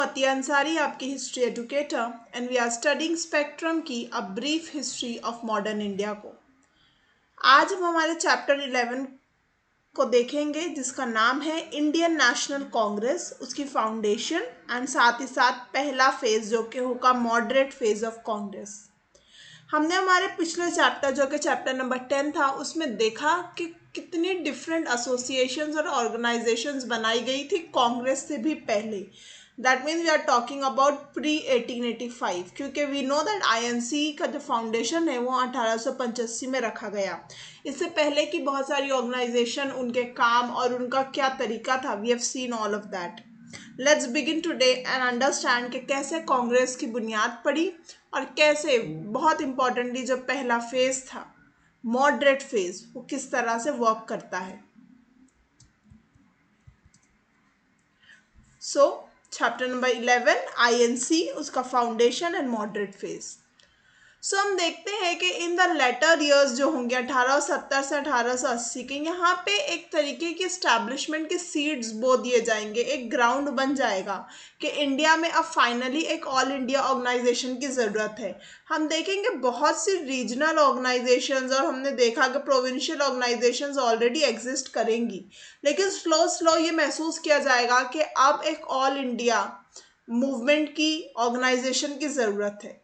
Fatih Ansari, आपकी history educator, and we are studying spectrum की a brief history of modern India को। आज हम हमारे चैप्टर 11 को देखेंगे जिसका नाम है इंडियन नेशनल कांग्रेस, उसकी फाउंडेशन एंड साथ ही साथ पहला फेज जो कि होगा मॉडरेट फेज ऑफ कांग्रेस। हमने हमारे पिछले चैप्टर जो कि चैप्टर नंबर 10 था उसमें देखा कि कितनी डिफरेंट एसोसिएशंस और ऑर्गेनाइजेशंस बनाई गई थी कांग्रेस से भी पहले। That means we are talking about pre 1885, क्योंकि वी नो दैट आईएनसी का जो फाउंडेशन है वो 1885 में रखा गया। इससे पहले की बहुत सारी ऑर्गेनाइजेशन, उनके काम और उनका क्या तरीका था, we have seen all of that. Let's begin today and understand कि कैसे कांग्रेस की बुनियाद पड़ी और कैसे, बहुत इंपॉर्टेंटली, जो पहला फेज था मॉडरेट फेज, वो किस तरह से वर्क करता है। सो चैप्टर नंबर 11 आईएनसी, उसका फाउंडेशन एंड मॉडरेट फेज। सो हम देखते हैं कि इन द लेटर ईयर्स जो होंगे 1870 से 1880 के, यहाँ पे एक तरीके की इस्टेब्लिशमेंट के सीड्स बो दिए जाएंगे, एक ग्राउंड बन जाएगा कि इंडिया में अब फाइनली एक ऑल इंडिया ऑर्गेनाइजेशन की ज़रूरत है। हम देखेंगे बहुत सी रीजनल ऑर्गेनाइजेशंस और हमने देखा कि प्रोविंशियल ऑर्गेनाइजेशंस ऑलरेडी एग्जिस्ट करेंगी, लेकिन स्लो स्लो ये महसूस किया जाएगा कि अब एक ऑल इंडिया मूवमेंट की ऑर्गेनाइजेशन की ज़रूरत है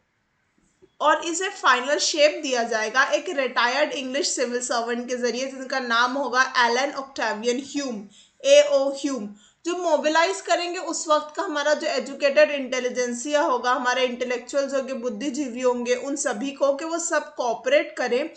और इसे फाइनल शेप दिया जाएगा एक रिटायर्ड इंग्लिश सिविल सर्वेंट के जरिए जिनका नाम होगा Allan Octavian Hume, AO Hume, जो मोबिलाइज करेंगे उस वक्त का हमारा जो एजुकेटेड इंटेलिजेंसिया होगा, हमारे इंटेलेक्चुअल्स होंगे, बुद्धिजीवी होंगे, उन सभी को कि वो सब कोऑपरेट करें।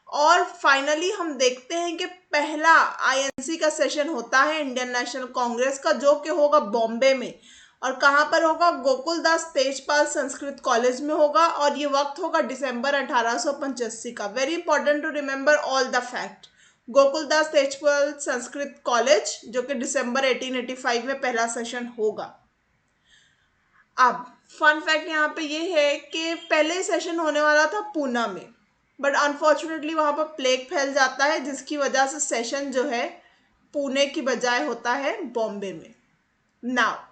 और फाइनली हम देखते हैं कि पहला आईएनसी का सेशन होता है इंडियन नेशनल कांग्रेस का, जो कि होगा बॉम्बे में। और कहाँ पर होगा? गोकुलदास तेजपाल संस्कृत कॉलेज में होगा और ये वक्त होगा दिसंबर 1885 का। Very important to remember all the fact. Gokuldas Tejpal Sanskrit college, जो कि दिसंबर 1885 में पहला सेशन होगा। अब फन फैक्ट यहाँ पे ये है कि पहले सेशन होने वाला था पूना में, बट अनफॉर्चुनेटली वहाँ पर प्लेग फैल जाता है जिसकी वजह से सेशन जो है पुणे की बजाय होता है बॉम्बे में। नाउ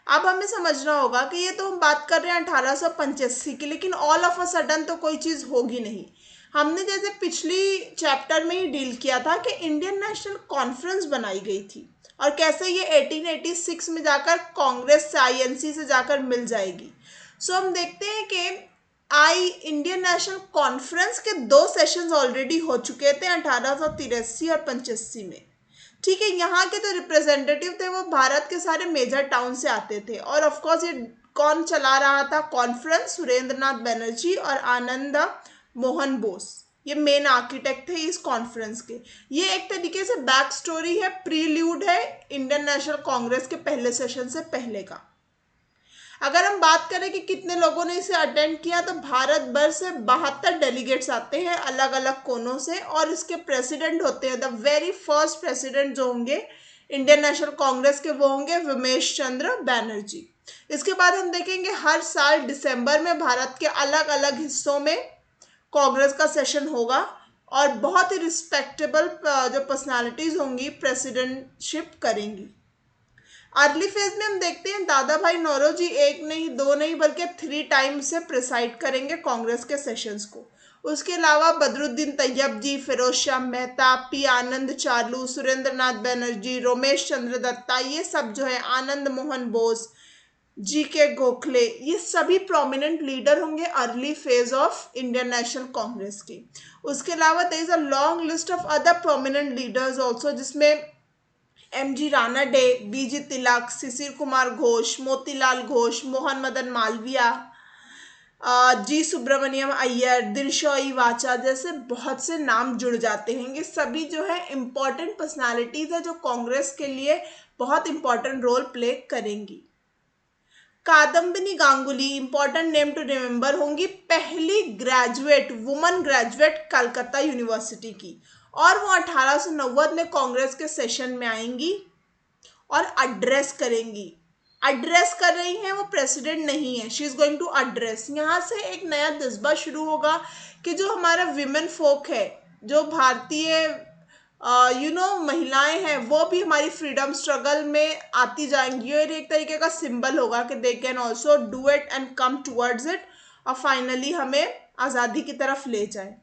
अब हमें समझना होगा कि ये तो हम बात कर रहे हैं 1885 की, लेकिन ऑल ऑफ अ सडन तो कोई चीज़ होगी नहीं। हमने जैसे पिछली चैप्टर में ही डील किया था कि इंडियन नेशनल कॉन्फ्रेंस बनाई गई थी और कैसे ये 1886 में जाकर कांग्रेस से, आईएनसी से जाकर मिल जाएगी। सो हम देखते हैं कि इंडियन नेशनल कॉन्फ्रेंस के 2 सेशंस ऑलरेडी हो चुके थे 1883 और 85 में। ठीक है, यहाँ के जो रिप्रेजेंटेटिव थे वो भारत के सारे मेजर टाउन से आते थे और ऑफ कोर्स ये कौन चला रहा था कॉन्फ्रेंस? सुरेंद्र नाथ बनर्जी और आनंद मोहन बोस, ये मेन आर्किटेक्ट थे इस कॉन्फ्रेंस के। ये एक तरीके से बैक स्टोरी है, प्रील्यूड है इंडियन नेशनल कांग्रेस के पहले सेशन से पहले का। अगर हम बात करें कि कितने लोगों ने इसे अटेंड किया, तो भारत भर से 72 डेलीगेट्स आते हैं अलग अलग कोनों से और इसके प्रेसिडेंट होते हैं, द वेरी फर्स्ट प्रेसिडेंट जो होंगे इंडियन नेशनल कांग्रेस के, वो होंगे विमेश चंद्र बैनर्जी। इसके बाद हम देखेंगे हर साल दिसंबर में भारत के अलग अलग हिस्सों में कांग्रेस का सेशन होगा और बहुत ही रिस्पेक्टेबल जो पर्सनालिटीज होंगी प्रेसिडेंटशिप करेंगी। अर्ली फेज में हम देखते हैं दादा भाई नौरोजी एक नहीं, 2 नहीं, बल्कि 3 टाइम से प्रिसाइड करेंगे कांग्रेस के सेशंस को। उसके अलावा बदरुद्दीन तैयब जी, फिरोज शाह मेहता, पी आनंद चार्लू, सुरेंद्र नाथ बनर्जी, रोमेश चंद्र दत्ता, ये सब जो है, आनंद मोहन बोस, GK गोखले, ये सभी प्रोमिनेंट लीडर होंगे early phase of Indian national Congress के। उसके अलावा there is a long list of other prominent leaders also, जिसमें MG Ranade, BG Tilak, Shishir Kumar Ghosh, Motilal Ghosh, Mohan Madan Malaviya, G Subramania Iyer, Dinshaw Wacha जैसे बहुत से नाम जुड़ जाते हैं। ये सभी जो है इम्पॉर्टेंट पर्सनालिटीज है जो कांग्रेस के लिए बहुत इंपॉर्टेंट रोल प्ले करेंगी। Kadambini Ganguly, important name to remember, होंगी पहली graduate, woman graduate Calcutta university की, और वो 1890 में कांग्रेस के सेशन में आएंगी और एड्रेस करेंगी। एड्रेस कर रही हैं, वो प्रेसिडेंट नहीं है, she is going to address. यहाँ से एक नया जज्बा शुरू होगा कि जो हमारा विमेन फोक है, जो भारतीय महिलाएं हैं वो भी हमारी फ्रीडम स्ट्रगल में आती जाएंगी और एक तरीके का सिंबल होगा कि they can also do it and come towards it और फाइनली हमें आज़ादी की तरफ ले जाए।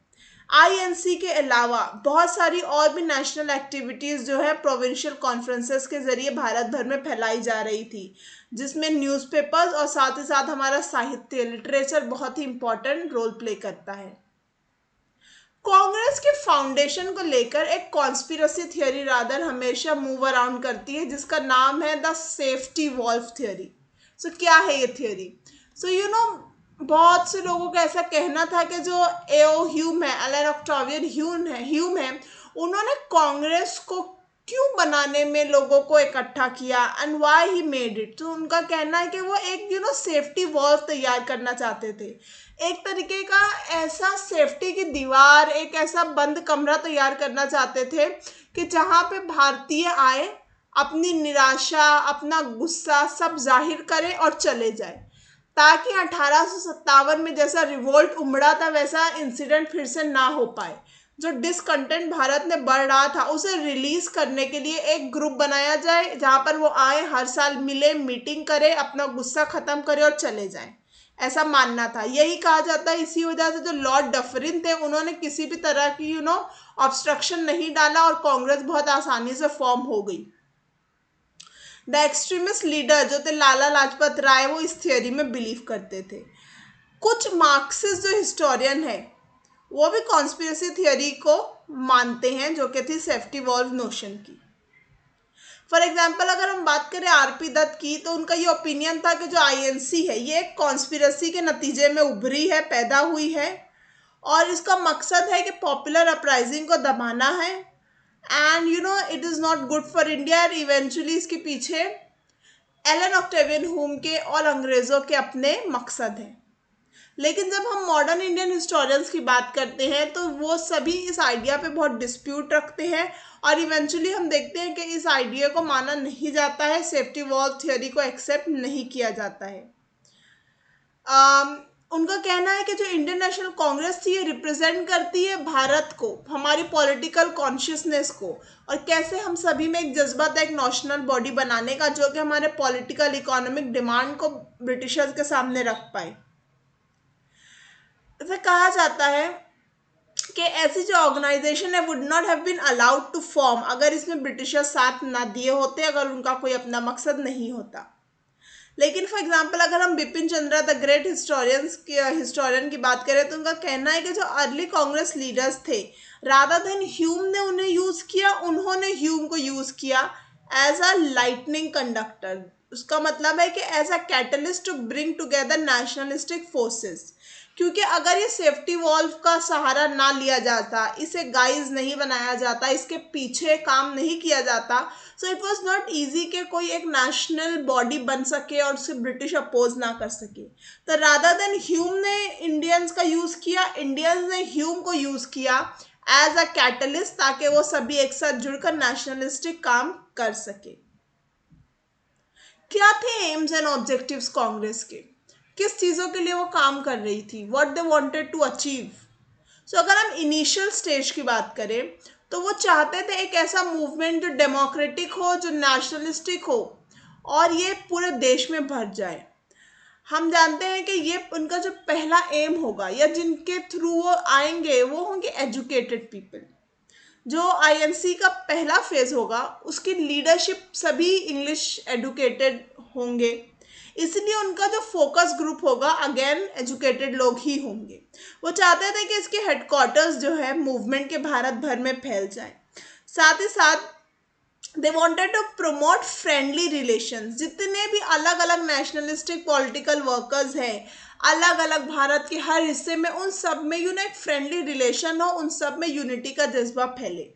आईएनसी के अलावा बहुत सारी और भी नेशनल एक्टिविटीज़ जो है प्रोविंशियल कॉन्फ्रेंसेस के ज़रिए भारत भर में फैलाई जा रही थी, जिसमें न्यूज़पेपर्स और साथ ही साथ हमारा साहित्य लिटरेचर बहुत ही इंपॉर्टेंट रोल प्ले करता है। कांग्रेस के फाउंडेशन को लेकर एक कॉन्स्पिरसी थियोरी रादर हमेशा मूव अराउंड करती है, जिसका नाम है द सेफ्टी वॉल्व थियोरी। सो क्या है ये थियोरी? बहुत से लोगों का ऐसा कहना था कि जो एओ ह्यूम है, एलन ऑक्टावियन ह्यूम है, उन्होंने कांग्रेस को क्यों बनाने में लोगों को इकट्ठा किया and why he made it. तो उनका कहना है कि वो एक सेफ्टी वॉल तैयार करना चाहते थे, एक तरीके का ऐसा सेफ्टी की दीवार, एक ऐसा बंद कमरा तैयार करना चाहते थे कि जहाँ पे भारतीय आए, अपनी निराशा, अपना गुस्सा सब जाहिर करें और चले जाए, ताकि 1857 में जैसा रिवोल्ट उमड़ा था वैसा इंसिडेंट फिर से ना हो पाए। जो डिसकंटेंट भारत में बढ़ रहा था उसे रिलीज करने के लिए एक ग्रुप बनाया जाए, जहां पर वो आए, हर साल मिले, मीटिंग करे, अपना गुस्सा खत्म करे और चले जाएं, ऐसा मानना था। यही कहा जाता है। इसी वजह से जो लॉर्ड डफरिन थे उन्होंने किसी भी तरह की ऑब्स्ट्रक्शन नहीं डाला और कांग्रेस बहुत आसानी से फॉर्म हो गई। द एक्सट्रीमिस्ट लीडर जो थे लाला लाजपत राय, वो इस थियोरी में बिलीव करते थे। कुछ मार्क्सिस्ट जो हिस्टोरियन है वो भी कॉन्स्पिरेसी थियोरी को मानते हैं, जो कि थी सेफ्टी वॉल्व नोशन की। फॉर एग्जाम्पल अगर हम बात करें आरपी दत्त की, तो उनका ये ओपिनियन था कि जो आईएनसी है ये एक कॉन्स्पिरेसी के नतीजे में उभरी है, पैदा हुई है, और इसका मकसद है कि पॉपुलर अपराइजिंग को दबाना है and it is not good for India. Eventually इसके पीछे एलन ऑक्टेवियन ह्यूम के और अंग्रेज़ों के अपने मकसद हैं। लेकिन जब हम मॉडर्न इंडियन हिस्टोरियंस की बात करते हैं तो वो सभी इस आइडिया पे बहुत डिस्प्यूट रखते हैं और इवेंचुअली हम देखते हैं कि इस आइडिया को माना नहीं जाता है, सेफ्टी वॉल थ्योरी को एक्सेप्ट नहीं किया जाता है। उनका कहना है कि जो इंडियन नेशनल कांग्रेस थी ये रिप्रेजेंट करती है भारत को, हमारी पॉलिटिकल कॉन्शियसनेस को, और कैसे हम सभी में एक जज्बा था एक नेशनल बॉडी बनाने का जो कि हमारे पॉलिटिकल इकोनॉमिक डिमांड को ब्रिटिशर्स के सामने रख पाए। ऐसा कहा जाता है कि ऐसी जो ऑर्गेनाइजेशन है would not have been allowed to form अगर इसमें ब्रिटिशर्स साथ ना दिए होते, अगर उनका कोई अपना मकसद नहीं होता। लेकिन फॉर एग्जांपल अगर हम Bipin Chandra the great historian की बात करें तो उनका कहना है कि जो अर्ली कांग्रेस लीडर्स थे, रादर देन ह्यूम ने उन्हें यूज़ किया, उन्होंने ह्यूम को यूज़ किया एज अ लाइटनिंग कंडक्टर। उसका मतलब है कि as a catalyst to bring together nationalistic forces. क्योंकि अगर ये सेफ्टी वॉल्व का सहारा ना लिया जाता, इसे गाइज नहीं बनाया जाता, इसके पीछे काम नहीं किया जाता, so it was not easy कि कोई एक नेशनल बॉडी बन सके और उसे ब्रिटिश अपोज ना कर सके। तो रादर देन ह्यूम ने इंडियंस का यूज़ किया, इंडियंस ने ह्यूम को यूज़ किया एज अ कैटलिस्ट, ताकि वो सभी एक साथ जुड़कर नेशनलिस्टिक काम कर सके। क्या थे एम्स एंड ऑब्जेक्टिव्स कांग्रेस के, किस चीज़ों के लिए वो काम कर रही थी, what they wanted to achieve. So अगर हम इनिशियल स्टेज की बात करें तो वो चाहते थे एक ऐसा मूवमेंट जो डेमोक्रेटिक हो, जो नेशनलिस्टिक हो और ये पूरे देश में भर जाए। हम जानते हैं कि ये उनका जो पहला एम होगा या जिनके थ्रू वो आएंगे वो होंगे एजुकेटेड पीपल। जो आईएनसी का पहला फेज होगा उसकी लीडरशिप सभी इंग्लिश एडुकेटेड होंगे, इसलिए उनका जो फोकस ग्रुप होगा अगेन एजुकेटेड लोग ही होंगे। वो चाहते थे कि इसके हेडक्वार्टर्स जो है मूवमेंट के भारत भर में फैल जाए। साथ ही साथ they wanted to promote friendly relations. जितने भी अलग अलग नेशनलिस्टिक पॉलिटिकल वर्कर्स हैं अलग अलग भारत के हर हिस्से में, उन सब में एक फ्रेंडली रिलेशन हो, उन सब में यूनिटी का जज्बा फैले।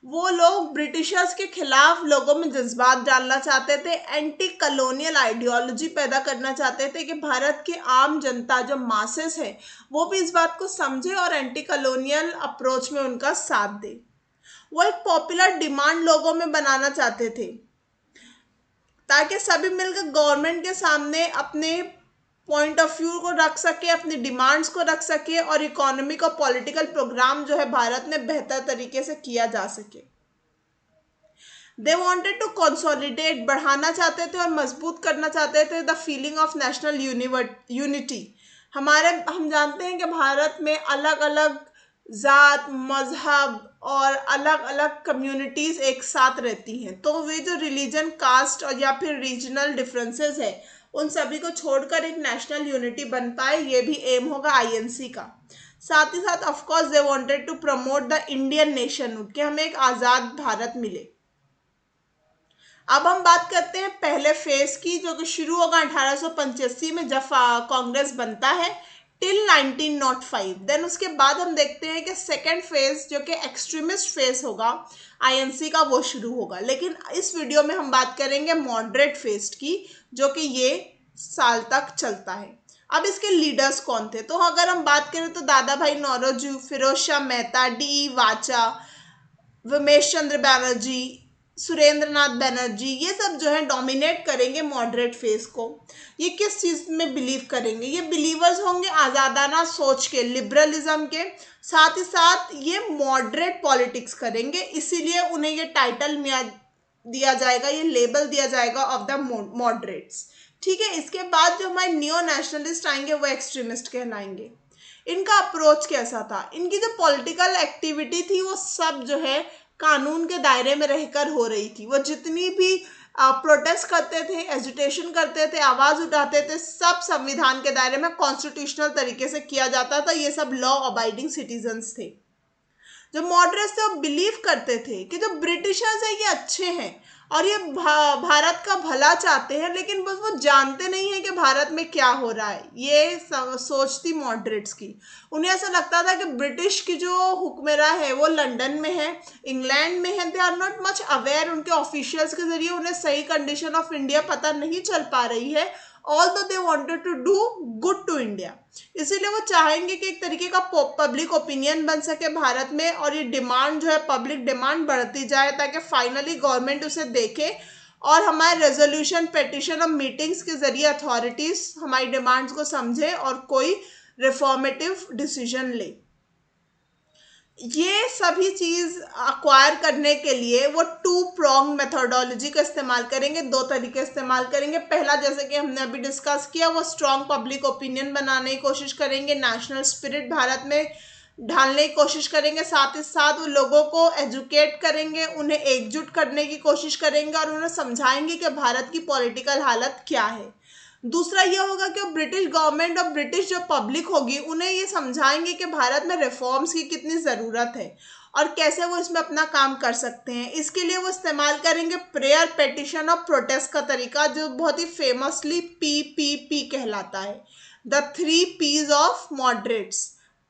वो लोग ब्रिटिशर्स के खिलाफ लोगों में जज्बात डालना चाहते थे, एंटी कॉलोनियल आइडियोलॉजी पैदा करना चाहते थे कि भारत की आम जनता जो मासेस है वो भी इस बात को समझे और एंटी कॉलोनियल अप्रोच में उनका साथ दे। वो एक पॉपुलर डिमांड लोगों में बनाना चाहते थे ताकि सभी मिलकर गवर्नमेंट के सामने अपने पॉइंट ऑफ व्यू को रख सके, अपनी डिमांड्स को रख सके और इकोनॉमिक और पॉलिटिकल प्रोग्राम जो है भारत में बेहतर तरीके से किया जा सके। दे वॉन्टेड टू कंसोलिडेट, बढ़ाना चाहते थे और मजबूत करना चाहते थे the feeling of national unity. हम जानते हैं कि भारत में अलग अलग जात, मजहब और अलग अलग कम्युनिटीज एक साथ रहती हैं, तो वे जो रिलीजन, कास्ट और या फिर रीजनल डिफरेंसेस है उन सभी को छोड़कर एक नेशनल यूनिटी बन पाए, ये भी एम होगा आईएनसी का। साथ ही साथ of course they wanted to promote the Indian nationhood, कि हमें एक आजाद भारत मिले। अब हम बात करते हैं पहले फेज की, जो कि शुरू होगा 1885 में जब कांग्रेस बनता है, टिल 1905। देन उसके बाद हम देखते हैं कि सेकेंड फेज जो कि एक्सट्रीमिस्ट फेज होगा आईएनसी का, वो शुरू होगा। लेकिन इस वीडियो में हम बात करेंगे मॉडरेट फेज की, जो कि ये साल तक चलता है। अब इसके लीडर्स कौन थे, तो अगर हम बात करें तो दादा भाई नौरोजी, फिरोज शाह मेहता, डी वाचा, उमेश चंद्र बनर्जी, सुरेंद्र नाथ बनर्जी, ये सब जो है डोमिनेट करेंगे मॉडरेट फेज को। ये किस चीज में बिलीव करेंगे, ये बिलीवर्स होंगे आजादाना सोच के, लिबरलिज्म के, साथ ही साथ ये मॉडरेट पॉलिटिक्स करेंगे, इसीलिए उन्हें ये टाइटल दिया जाएगा, ये लेबल दिया जाएगा ऑफ द मॉडरेट्स। ठीक है, इसके बाद जो हमारे नियो नेशनलिस्ट आएंगे वो एक्सट्रीमिस्ट कहलाएंगे। इनका अप्रोच कैसा था, इनकी जो पॉलिटिकल एक्टिविटी थी वो सब जो है कानून के दायरे में रहकर हो रही थी। वो जितनी भी प्रोटेस्ट करते थे, एजिटेशन करते थे, आवाज उठाते थे, सब संविधान के दायरे में कॉन्स्टिट्यूशनल तरीके से किया जाता था। ये सब लॉ अबाइडिंग सिटीजन्स थे। जो मॉडरेट्स थे वो बिलीव करते थे कि जो ब्रिटिशर्स है ये अच्छे हैं और ये भारत का भला चाहते हैं, लेकिन बस वो जानते नहीं है कि भारत में क्या हो रहा है। ये सोच थी मॉडरेट्स की। उन्हें ऐसा लगता था कि ब्रिटिश की जो हुक्मरां है वो लंदन में है, इंग्लैंड में है, they are not much aware, उनके ऑफिशियल्स के जरिए उन्हें सही कंडीशन ऑफ इंडिया पता नहीं चल पा रही है, although they wanted to do good to India. इसीलिए वो चाहेंगे कि एक तरीके का पब्लिक ओपिनियन बन सके भारत में, और ये डिमांड जो है पब्लिक डिमांड बढ़ती जाए, ताकि फाइनली गवर्नमेंट उसे देखे और हमारे रेजोल्यूशन, पेटिशन और मीटिंग्स के जरिए अथॉरिटीज हमारी डिमांड्स को समझे और कोई रिफॉर्मेटिव डिसीजन ले। ये सभी चीज अक्वायर करने के लिए वो टू प्रोंग मेथोडोलॉजी का इस्तेमाल करेंगे, दो तरीके इस्तेमाल करेंगे। पहला, जैसे कि हमने अभी डिस्कस किया, वो स्ट्रॉन्ग पब्लिक ओपिनियन बनाने की कोशिश करेंगे, नेशनल स्पिरिट भारत में ढालने की कोशिश करेंगे, साथ ही साथ वो लोगों को एजुकेट करेंगे, उन्हें एकजुट करने की कोशिश करेंगे और उन्हें समझाएंगे कि भारत की पॉलिटिकल हालत क्या है। दूसरा यह होगा कि ब्रिटिश गवर्नमेंट और ब्रिटिश जो पब्लिक होगी उन्हें ये समझाएंगे कि भारत में रिफॉर्म्स की कितनी ज़रूरत है और कैसे वो इसमें अपना काम कर सकते हैं। इसके लिए वो इस्तेमाल करेंगे प्रेयर, पेटिशन और प्रोटेस्ट का तरीका, जो बहुत ही फेमसली PPP कहलाता है, the 3 P's of moderates,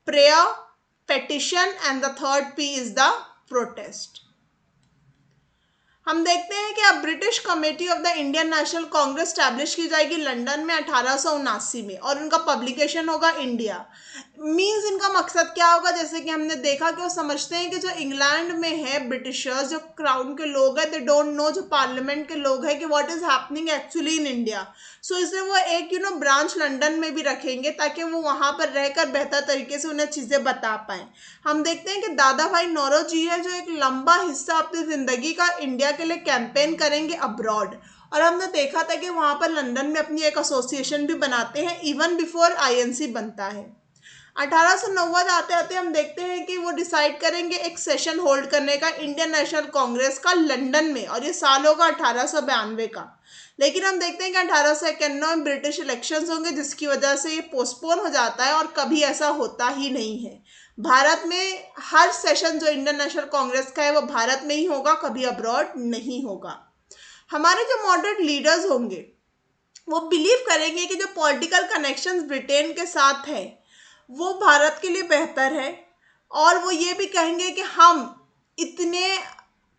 prayer, petition and the third P is the protest. हम देखते हैं कि अब British committee of the Indian national Congress establish की जाएगी लंदन में 1879 में, और उनका पब्लिकेशन होगा इंडिया। मींस इनका मकसद क्या होगा, जैसे कि हमने देखा कि वो समझते हैं कि जो इंग्लैंड में है ब्रिटिशर्स, जो क्राउन के लोग हैं, दे डोंट नो, जो पार्लियामेंट के लोग हैं, कि what is happening actually in India. So इसलिए वो एक ब्रांच लंदन में भी रखेंगे ताकि वो वहां पर रहकर बेहतर तरीके से उन्हें चीजें बता पाए। हम देखते हैं कि दादा भाई नौरोजी है जो एक लंबा हिस्सा अपनी जिंदगी का इंडिया के लिए कैंपेन करेंगे अब्रॉड, और हमने देखा था कि वहां पर लंदन में अपनी एक एसोसिएशन भी बनाते हैं इवन बिफोर आईएनसी बनता है। 1890 आते आते हम देखते हैं कि वो डिसाइड करेंगे एक सेशन होल्ड करने का इंडियन नेशनल कांग्रेस का लंदन में, और ये साल होगा 1892 का। लेकिन हम देखते हैं कि 1891 में ब्रिटिश इलेक्शंस होंगे, जिसकी वजह से ये पोस्टपोन हो जाता है और कभी ऐसा होता ही नहीं है। भारत में हर सेशन जो इंडियन नेशनल कांग्रेस का है वो भारत में ही होगा, कभी अब्रॉड नहीं होगा। हमारे जो मॉडरेट लीडर्स होंगे वो बिलीव करेंगे कि जो पॉलिटिकल कनेक्शंस ब्रिटेन के साथ है वो भारत के लिए बेहतर है, और वो ये भी कहेंगे कि हम इतने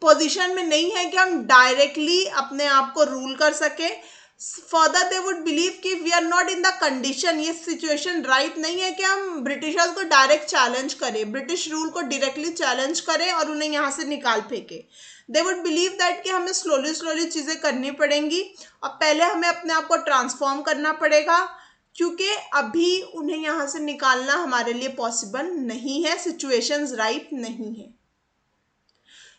पोजीशन में नहीं है कि हम डायरेक्टली अपने आप को रूल कर सके। फर्दर दे वुड बिलीव कि we are not in the condition, ये सिचुएशन राइट नहीं है कि हम ब्रिटिशर्स को डायरेक्ट चैलेंज करें, ब्रिटिश रूल को डायरेक्टली चैलेंज करें और उन्हें यहाँ से निकाल फेंके। दे वुड बिलीव दैट कि हमें स्लोली स्लोली चीज़ें करनी पड़ेंगी और पहले हमें अपने आप को ट्रांसफॉर्म करना पड़ेगा, क्योंकि अभी उन्हें यहाँ से निकालना हमारे लिए पॉसिबल नहीं है, सिचुएशंस राइट नहीं है।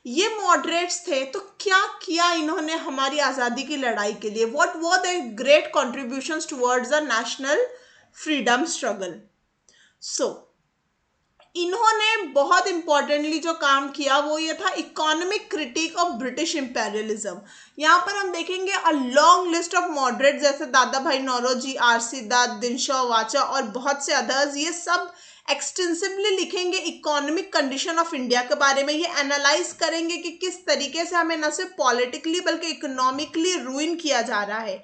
ये मॉडरेट्स थे, तो क्या किया इन्होंने हमारी आज़ादी की लड़ाई के लिए? What were the great contributions towards the national freedom struggle? So इन्होंने बहुत इंपॉर्टेंटली जो काम किया वो ये था economic critique of British imperialism. यहाँ पर हम देखेंगे a long list of moderate जैसे दादा भाई नौरोजी, आरसी दत्त, दिनशॉ वाचा और बहुत से अदर्स, ये सब एक्सटेंसिवली लिखेंगे इकोनॉमिक कंडीशन ऑफ इंडिया के बारे में। ये एनालाइज करेंगे कि किस तरीके से हमें न सिर्फ पॉलिटिकली बल्कि इकोनॉमिकली रूइन किया जा रहा है,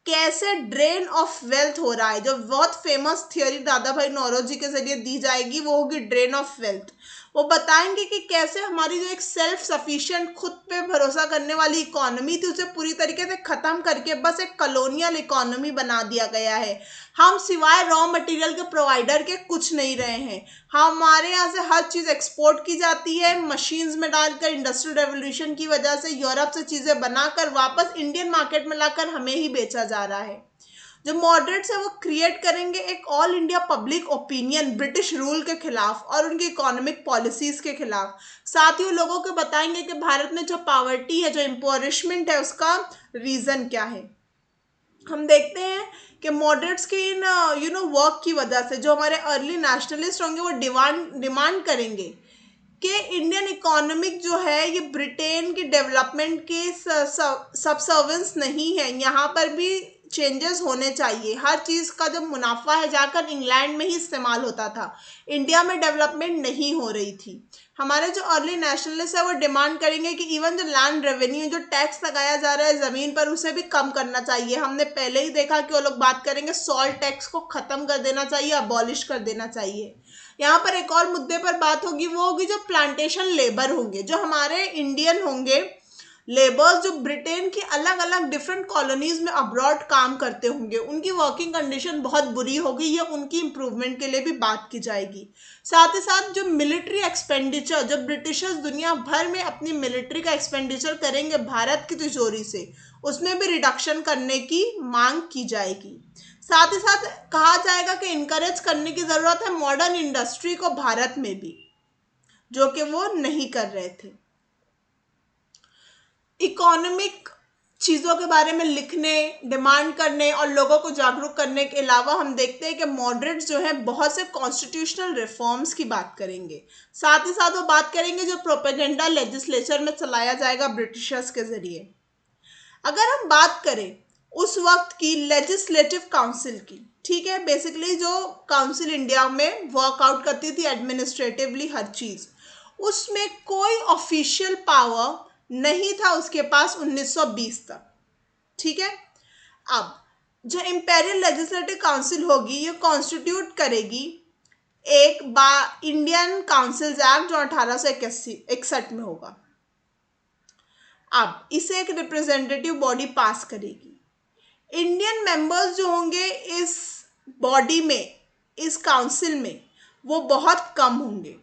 कैसे ड्रेन ऑफ वेल्थ हो रहा है। जो बहुत फेमस थ्योरी दादा भाई नौरोजी के जरिए दी जाएगी वो होगी ड्रेन ऑफ वेल्थ। वो बताएंगे कि कैसे हमारी जो एक सेल्फ सफिशिएंट खुद पे भरोसा करने वाली इकोनॉमी थी उसे पूरी तरीके से खत्म करके बस एक कॉलोनियल इकोनॉमी बना दिया गया है। हम सिवाय रॉ मटेरियल के प्रोवाइडर के कुछ नहीं रहे हैं। हमारे यहाँ से हर चीज़ एक्सपोर्ट की जाती है मशीन्स में डालकर, इंडस्ट्रियल रेवोल्यूशन की वजह से यूरोप से चीज़ें बनाकर वापस इंडियन मार्केट में लाकर हमें ही बेचा जा रहा है। जो मॉडरेट्स है वो क्रिएट करेंगे एक all India public opinion British rule के खिलाफ और उनकी इकोनॉमिक पॉलिसीज के खिलाफ। साथ ही वो लोगों को बताएंगे कि भारत में जो पॉवर्टी है, जो इम्पोरिशमेंट है, उसका रीज़न क्या है। हम देखते हैं कि मॉडरेट्स के इन वर्क की वजह से जो हमारे अर्ली नेशनलिस्ट होंगे वो डिमांड करेंगे कि इंडियन इकोनॉमिक जो है ये ब्रिटेन की डेवलपमेंट के सबसर्वेंस नहीं है, यहाँ पर भी चेंजेस होने चाहिए। हर चीज़ का जो मुनाफा है जाकर इंग्लैंड में ही इस्तेमाल होता था, इंडिया में डेवलपमेंट नहीं हो रही थी। हमारे जो अर्ली नेशनलिस्ट है वो डिमांड करेंगे कि इवन जो लैंड रेवेन्यू, जो टैक्स लगाया जा रहा है ज़मीन पर, उसे भी कम करना चाहिए। हमने पहले ही देखा कि वो लोग बात करेंगे सॉल्ट टैक्स को ख़त्म कर देना चाहिए, अबॉलिश कर देना चाहिए। यहाँ पर एक और मुद्दे पर बात होगी, वो होगी जो प्लांटेशन लेबर होंगे, जो हमारे इंडियन होंगे लेबर्स, जो ब्रिटेन की अलग अलग डिफरेंट कॉलोनीज में अब्रॉड काम करते होंगे, उनकी वर्किंग कंडीशन बहुत बुरी होगी। ये उनकी इम्प्रूवमेंट के लिए भी बात की जाएगी। साथ ही साथ जो मिलिट्री एक्सपेंडिचर, जब ब्रिटिशर्स दुनिया भर में अपनी मिलिट्री का एक्सपेंडिचर करेंगे भारत की तिजोरी से, उसमें भी रिडक्शन करने की मांग की जाएगी। साथ ही साथ कहा जाएगा कि इनकरेज करने की ज़रूरत है मॉडर्न इंडस्ट्री को भारत में भी, जो कि वो नहीं कर रहे थे। इकोनॉमिक चीज़ों के बारे में लिखने, डिमांड करने और लोगों को जागरूक करने के अलावा हम देखते हैं कि मॉडरेट्स जो हैं बहुत से कॉन्स्टिट्यूशनल रिफॉर्म्स की बात करेंगे। साथ ही साथ वो बात करेंगे जो प्रोपेगेंडा लेजिस्लेचर में चलाया जाएगा ब्रिटिशर्स के ज़रिए। अगर हम बात करें उस वक्त की लेजिस्लेटिव काउंसिल की, ठीक है, बेसिकली जो काउंसिल इंडिया में वर्कआउट करती थी एडमिनिस्ट्रेटिवली हर चीज़, उसमें कोई ऑफिशियल पावर नहीं था उसके पास 1920 तक, ठीक है। अब जो इंपेरियल लेजिस्लेटिव काउंसिल होगी ये कॉन्स्टिट्यूट करेगी एक इंडियन काउंसिल्स एक्ट जो 1861 में होगा। अब इसे एक रिप्रेजेंटेटिव बॉडी पास करेगी। इंडियन मेंबर्स जो होंगे इस बॉडी में, इस काउंसिल में, वो बहुत कम होंगे।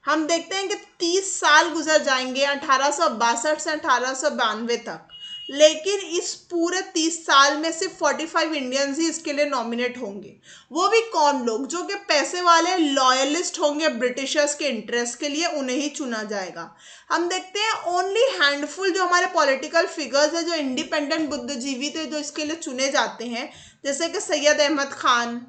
हम देखते हैं कि 30 साल गुजर जाएंगे 1862 से 1892 तक, लेकिन इस पूरे 30 साल में सिर्फ 45 इंडियंस ही इसके लिए नॉमिनेट होंगे। वो भी कौन लोग? जो कि पैसे वाले लॉयलिस्ट होंगे ब्रिटिशर्स के इंटरेस्ट के लिए, उन्हें ही चुना जाएगा। हम देखते हैं ओनली हैंडफुल जो हमारे पॉलिटिकल फिगर्स है जो इंडिपेंडेंट बुद्धिजीवी थे जो इसके लिए चुने जाते हैं, जैसे कि सैयद अहमद खान,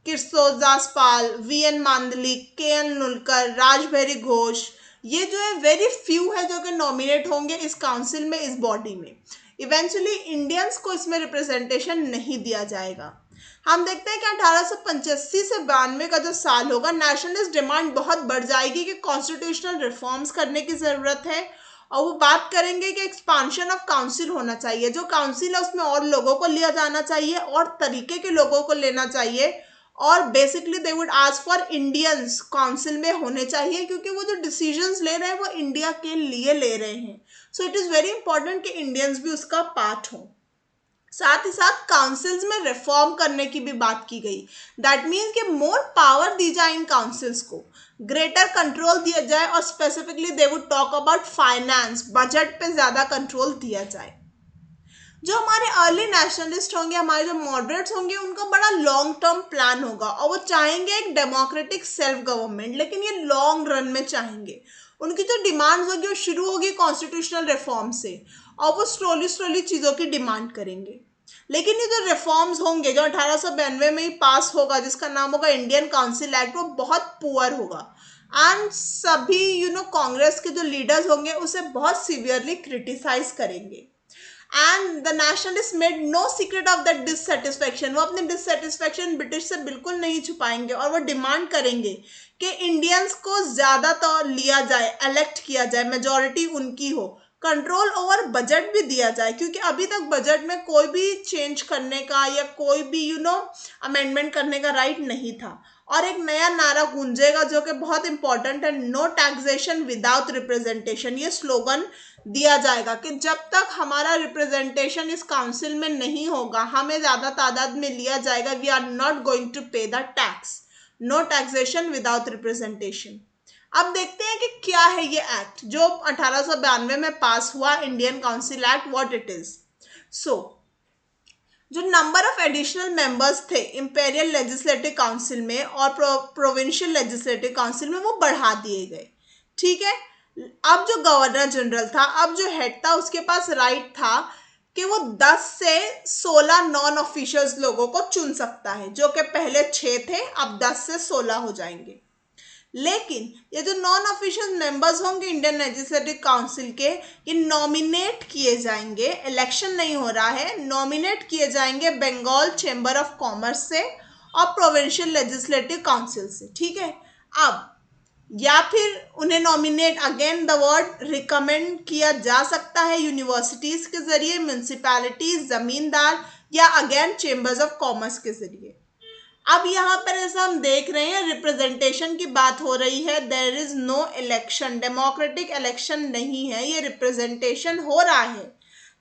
किरसोदास पाल, वीएन मांडलिक, केएन नुलकर, राजभैरी घोष, ये जो है वेरी फ्यू है जो कि नॉमिनेट होंगे इस काउंसिल में, इस बॉडी में। इवेंचुअली इंडियंस को इसमें रिप्रेजेंटेशन नहीं दिया जाएगा। हम देखते हैं कि 1885 से 92 का जो साल होगा, नेशनलिस्ट डिमांड बहुत बढ़ जाएगी कि कॉन्स्टिट्यूशनल रिफॉर्म्स करने की ज़रूरत है, और वो बात करेंगे कि एक्सपांशन ऑफ काउंसिल होना चाहिए। जो काउंसिल है उसमें और लोगों को लिया जाना चाहिए और तरीके के लोगों को लेना चाहिए, और basically they would ask for Indians council में होने चाहिए, क्योंकि वो जो डिसीजंस ले रहे हैं वो इंडिया के लिए ले रहे हैं। So it is very important कि इंडियंस भी उसका पार्ट हो। साथ ही साथ काउंसिल्स में रिफॉर्म करने की भी बात की गई। दैट मीन्स कि मोर पावर दी जाए इन काउंसिल्स को, ग्रेटर कंट्रोल दिया जाए, और specifically they would talk about finance, budget पे ज़्यादा कंट्रोल दिया जाए। जो हमारे अर्ली नेशनलिस्ट होंगे, हमारे जो मॉडरेट्स होंगे, उनका बड़ा लॉन्ग टर्म प्लान होगा और वो चाहेंगे एक डेमोक्रेटिक सेल्फ गवर्नमेंट, लेकिन ये लॉन्ग रन में चाहेंगे। उनकी जो डिमांड्स होगी वो शुरू होगी कॉन्स्टिट्यूशनल रिफॉर्म से, और वो स्लोली चीज़ों की डिमांड करेंगे। लेकिन ये जो रिफॉर्म्स होंगे जो 1892 में ही पास होगा, जिसका नाम होगा इंडियन काउंसिल एक्ट, वो बहुत पुअर होगा एंड सभी कांग्रेस के जो लीडर्स होंगे उसे बहुत सीवियरली क्रिटिसाइज करेंगे। And the nationalist made no secret of that dissatisfaction, वो अपनी डिससेटिस्फैक्शन ब्रिटिश से बिल्कुल नहीं छुपाएंगे और वो डिमांड करेंगे कि इंडियंस को ज्यादा तो लिया जाए, इलेक्ट किया जाए, मेजॉरिटी उनकी हो, कंट्रोल ओवर बजट भी दिया जाए, क्योंकि अभी तक बजट में कोई भी चेंज करने का या कोई भी अमेंडमेंट करने का राइट नहीं था। और एक नया नारा गूंजेगा जो कि बहुत इंपॉर्टेंट है, नो टैक्सेशन विदाउट रिप्रेजेंटेशन। ये स्लोगन दिया जाएगा कि जब तक हमारा रिप्रेजेंटेशन इस काउंसिल में नहीं होगा, हमें ज्यादा तादाद में लिया जाएगा, we are not going to pay the tax, no taxation without representation. अब देखते हैं कि क्या है ये एक्ट जो 1892 में पास हुआ, Indian council act, what it is. So जो नंबर ऑफ एडिशनल मेंबर्स थे इंपेरियल लेजिस्लेटिव काउंसिल में और प्रोविंशियल लेजिस्लेटिव काउंसिल में, वो बढ़ा दिए गए। ठीक है, अब जो गवर्नर जनरल था, अब जो हेड था, उसके पास राइट था कि वो 10 से 16 नॉन ऑफिशियल्स लोगों को चुन सकता है, जो कि पहले 6 थे, अब 10 से 16 हो जाएंगे। लेकिन ये जो नॉन ऑफिशियल मेंबर्स होंगे इंडियन लेजिस्लेटिव काउंसिल के, ये नॉमिनेट किए जाएंगे, इलेक्शन नहीं हो रहा है, नॉमिनेट किए जाएंगे बंगाल चैम्बर ऑफ कॉमर्स से और प्रोविंशियल लेजिस्लेटिव काउंसिल से। ठीक है, अब या फिर उन्हें nominate, again the word recommend, किया जा सकता है यूनिवर्सिटीज के जरिए, म्यूनिसिपैलिटीज, जमींदार, या अगेन चेंबर्स ऑफ कॉमर्स के जरिए। अब यहाँ पर ऐसा हम देख रहे हैं रिप्रेजेंटेशन की बात हो रही है, there is no election, democratic election नहीं है, ये रिप्रेजेंटेशन हो रहा है,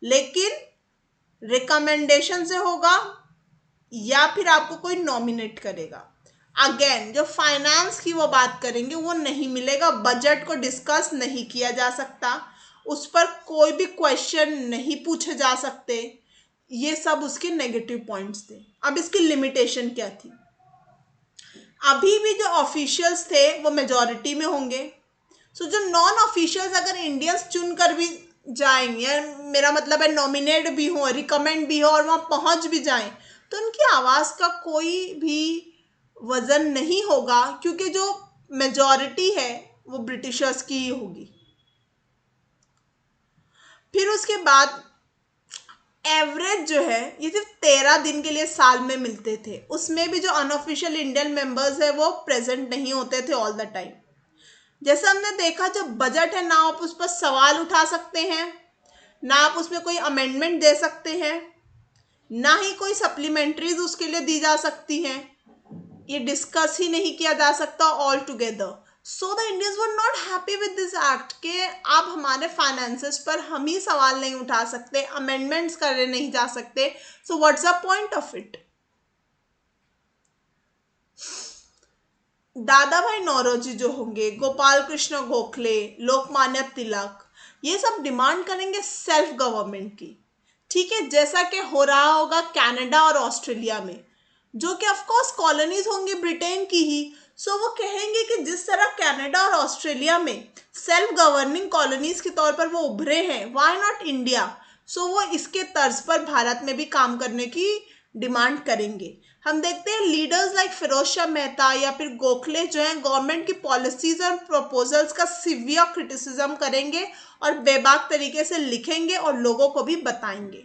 लेकिन रिकमेंडेशन से होगा या फिर आपको कोई नॉमिनेट करेगा। अगेन जो फाइनेंस की वो बात करेंगे वो नहीं मिलेगा, बजट को डिस्कस नहीं किया जा सकता, उस पर कोई भी क्वेश्चन नहीं पूछे जा सकते, ये सब उसके नेगेटिव पॉइंट्स थे। अब इसकी लिमिटेशन क्या थी, अभी भी जो ऑफिशियल्स थे वो मेजॉरिटी में होंगे। सो जो नॉन ऑफिशियल्स अगर इंडियंस चुन कर भी जाएंगे, मेरा मतलब है नॉमिनेट भी हो, रिकमेंड भी हो और वहां पहुंच भी जाएं, तो उनकी आवाज का कोई भी वजन नहीं होगा, क्योंकि जो मेजॉरिटी है वो ब्रिटिशर्स की ही होगी। फिर उसके बाद एवरेज जो है ये सिर्फ 13 दिन के लिए साल में मिलते थे, उसमें भी जो अनऑफिशियल इंडियन मेंबर्स है वो प्रेजेंट नहीं होते थे ऑल द टाइम। जैसे हमने देखा जो बजट है, ना आप उस पर सवाल उठा सकते हैं, ना आप उसमें कोई अमेंडमेंट दे सकते हैं, ना ही कोई सप्लीमेंट्रीज उसके लिए दी जा सकती हैं, ये डिस्कस ही नहीं किया जा सकता all together. So the Indians were not happy with this act कि आप हमारे फाइनेंसेस पर हम ही सवाल नहीं उठा सकते, अमेंडमेंट्स करे नहीं जा सकते, so what's the point of it. दादा भाई नौरोजी जो होंगे, गोपाल कृष्ण गोखले, लोकमान्य तिलक, ये सब डिमांड करेंगे सेल्फ गवर्नमेंट की। ठीक है, जैसा कि हो रहा होगा कनाडा और ऑस्ट्रेलिया में, जो कि ऑफ कोर्स कॉलोनीज होंगी ब्रिटेन की ही। सो वो कहेंगे कि जिस तरह कनाडा और ऑस्ट्रेलिया में सेल्फ गवर्निंग कॉलोनीज के तौर पर वो उभरे हैं, व्हाई नॉट इंडिया। सो वो इसके तर्ज पर भारत में भी काम करने की डिमांड करेंगे। हम देखते हैं लीडर्स लाइक फिरोज शाह मेहता या फिर गोखले जो हैं गवर्नमेंट की पॉलिसीज और प्रपोजल्स का सिवियर क्रिटिसिज्म करेंगे और बेबाक तरीके से लिखेंगे और लोगों को भी बताएंगे।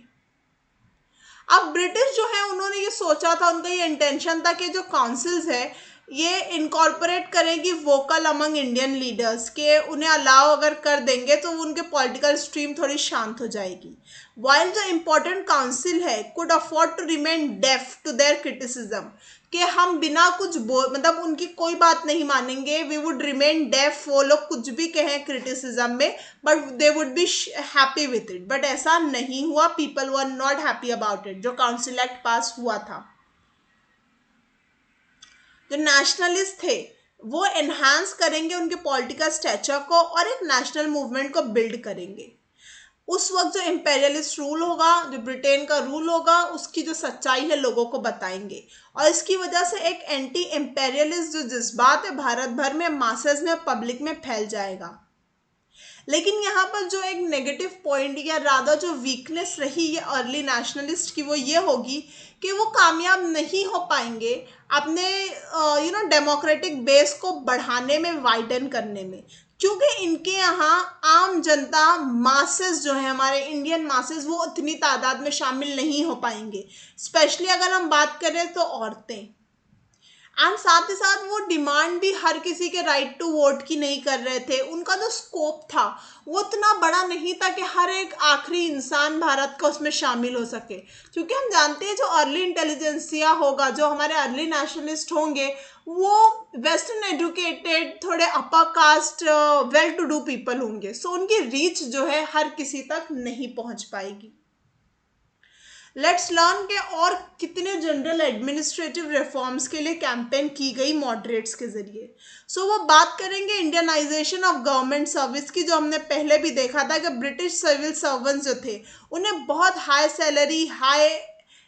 अब ब्रिटिश जो है उन्होंने ये सोचा था, उनका ये इंटेंशन था कि जो काउंसिल्स है ये इनकॉर्पोरेट करेगी वोकल अमंग इंडियन लीडर्स, के उन्हें अलाउ अगर कर देंगे तो उनके पॉलिटिकल स्ट्रीम थोड़ी शांत हो जाएगी। वाइल जो इम्पोर्टेंट काउंसिल है could afford to remain deaf to their criticism, कि हम बिना कुछ मतलब उनकी कोई बात नहीं मानेंगे, वी वुड रिमेन डेफ, वो लोग कुछ भी कहें क्रिटिसिज्म में but they would be happy with it. But ऐसा नहीं हुआ, people were not happy about it जो काउंसिल एक्ट पास हुआ था। जो नेशनलिस्ट थे वो एनहांस करेंगे उनके पॉलिटिकल स्टेचर को और एक नेशनल मूवमेंट को बिल्ड करेंगे। उस वक्त जो इंपेरियलिस्ट रूल होगा, जो ब्रिटेन का रूल होगा, उसकी जो सच्चाई है लोगों को बताएंगे और इसकी वजह से एक एंटी इंपेरियलिस्ट जो जज्बात है भारत भर में, मासेस में, पब्लिक में फैल जाएगा। लेकिन यहाँ पर जो एक नेगेटिव पॉइंट या रादर जो वीकनेस रही है अर्ली नेशनलिस्ट की, वो ये होगी कि वो कामयाब नहीं हो पाएंगे अपने डेमोक्रेटिक बेस को बढ़ाने में, वाइडन करने में, क्योंकि इनके यहाँ आम जनता मासेस जो है, हमारे इंडियन मासेस, वो उतनी तादाद में शामिल नहीं हो पाएंगे। स्पेशली अगर हम बात करें तो औरतें, एंड साथ ही साथ वो डिमांड भी हर किसी के राइट टू वोट की नहीं कर रहे थे। उनका जो स्कोप था वो इतना बड़ा नहीं था कि हर एक आखिरी इंसान भारत का उसमें शामिल हो सके, क्योंकि हम जानते हैं जो अर्ली इंटेलिजेंसिया होगा, जो हमारे अर्ली नेशनलिस्ट होंगे, वो वेस्टर्न एजुकेटेड, थोड़े upper caste, well to do people होंगे। सो उनकी रीच जो है हर किसी तक नहीं पहुंच पाएगी। लेट्स लर्न के और कितने जनरल एडमिनिस्ट्रेटिव रिफॉर्म्स के लिए कैंपेन की गई मॉडरेट्स के जरिए। सो वो बात करेंगे इंडियनाइजेशन ऑफ गवर्नमेंट सर्विस की, जो हमने पहले भी देखा था कि ब्रिटिश सिविल सर्वेंट्स जो थे उन्हें बहुत हाई सैलरी, हाई